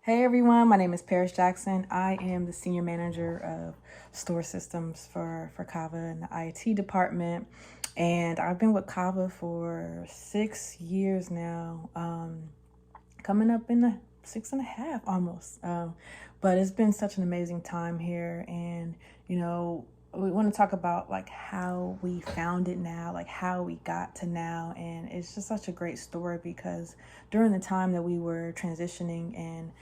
Hey everyone, my name is Paris Jackson. I am the Senior Manager of Store Systems for Kava in the IT department. And I've been with Kava for 6 years now, coming up in the 6.5 almost. But it's been such an amazing time here. And, we want to talk about like how we found it now, like how we got to now. And it's just such a great story because during the time that we were transitioning and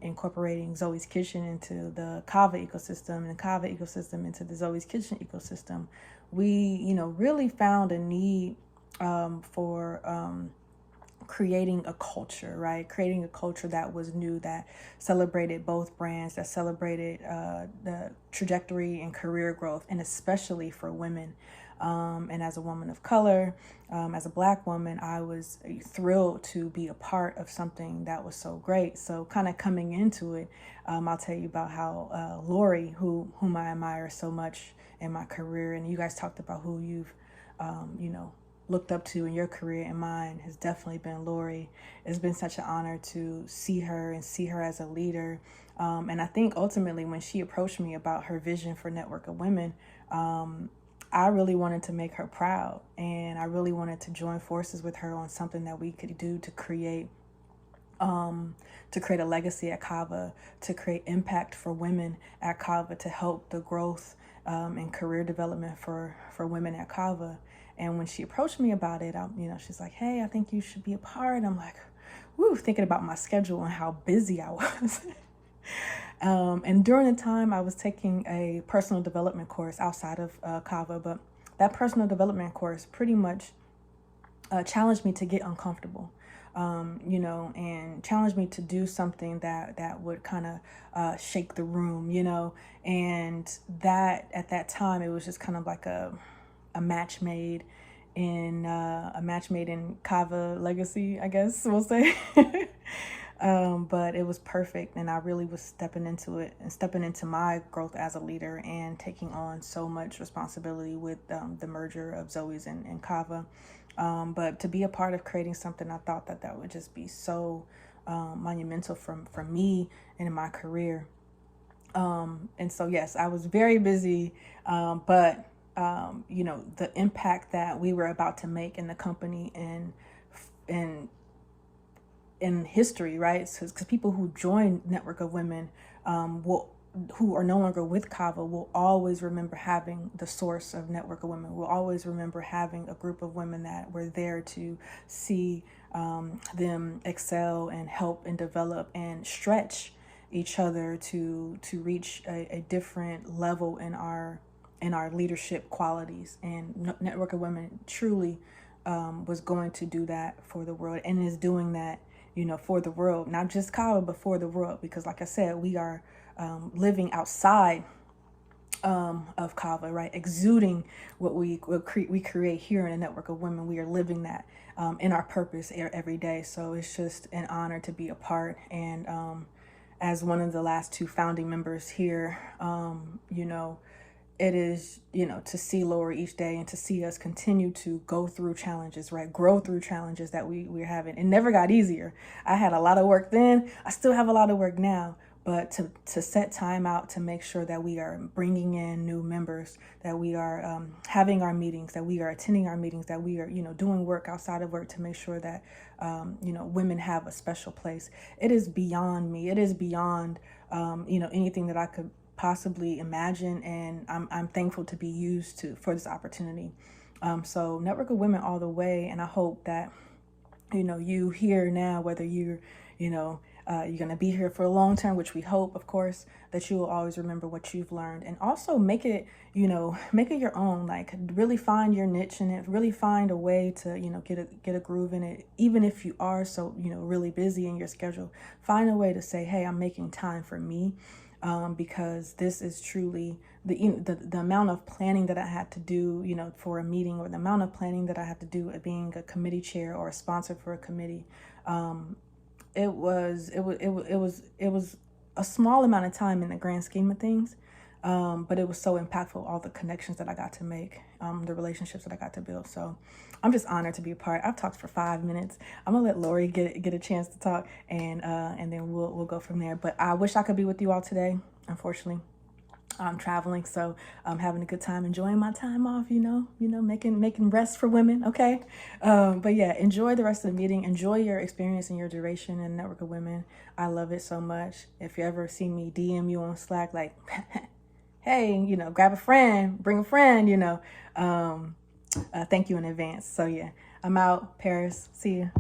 incorporating Zoe's Kitchen into the Kava ecosystem and the Kava ecosystem into the Zoe's Kitchen ecosystem, we, really found a need for creating a culture, right? Creating a culture that was new, that celebrated both brands, that celebrated the trajectory and career growth, and especially for women. And as a woman of color, as a Black woman, I was thrilled to be a part of something that was so great. So, kind of coming into it, I'll tell you about how Lori, whom I admire so much in my career, and you guys talked about who you've, looked up to in your career, and mine has definitely been Lori. It's been such an honor to see her and see her as a leader. And I think ultimately when she approached me about her vision for Network of Women, I really wanted to make her proud, and I really wanted to join forces with her on something that we could do to create a legacy at Kava, to create impact for women at Kava, to help the growth and career development for women at Kava. And when she approached me about it, she's like, "Hey, I think you should be a part." And I'm like, woo, thinking about my schedule and how busy I was. And during the time, I was taking a personal development course outside of Kava, but that personal development course pretty much challenged me to get uncomfortable, and challenged me to do something that would kind of shake the room, and that at that time, it was just kind of like a match made in Kava legacy, I guess we'll say. But it was perfect, and I really was stepping into it and stepping into my growth as a leader and taking on so much responsibility with the merger of Zoe's and Kava. But to be a part of creating something, I thought that would just be so monumental for me and in my career. And so, yes, I was very busy, but the impact that we were about to make in the company and in history, right? Because people who join Network of Women who are no longer with Kava will always remember having the source of Network of Women. Will always remember having a group of women that were there to see them excel and help and develop and stretch each other to reach a different level in our leadership qualities. And Network of Women truly was going to do that for the world, and is doing that, for the world, not just Kava, but for the world. Because like I said, we are living outside of Kava, right? Exuding what we create here in a Network of Women. We are living that in our purpose every day. So it's just an honor to be a part. And as one of the last two founding members here, it is, to see Lori each day and to see us continue to go through challenges, right? Grow through challenges that we're having. It never got easier. I had a lot of work then. I still have a lot of work now. But to set time out to make sure that we are bringing in new members, that we are having our meetings, that we are attending our meetings, that we are, doing work outside of work to make sure that, women have a special place. It is beyond me. It is beyond, anything that I could possibly imagine, and I'm thankful to be used for this opportunity. So Network of Women all the way, and I hope that you here now, whether you're going to be here for a long term, which we hope, of course, that you will always remember what you've learned, and also make it your own. Like, really find your niche in it. Really find a way to get a groove in it. Even if you are so really busy in your schedule, find a way to say, hey, I'm making time for me. Because this is truly the amount of planning that I had to do, for a meeting, or the amount of planning that I had to do at being a committee chair or a sponsor for a committee. It was a small amount of time in the grand scheme of things, But it was so impactful, all the connections that I got to make, the relationships that I got to build. So I'm just honored to be a part. I've talked for 5 minutes. I'm gonna let Lori get a chance to talk, and then we'll go from there. But I wish I could be with you all today. Unfortunately, I'm traveling, so I'm having a good time, enjoying my time off. Making rest for women. Okay, but yeah, enjoy the rest of the meeting. Enjoy your experience and your duration in Network of Women. I love it so much. If you ever see me DM you on Slack, like, hey, grab a friend, bring a friend. Thank you in advance. So yeah, I'm out. Paris, see you.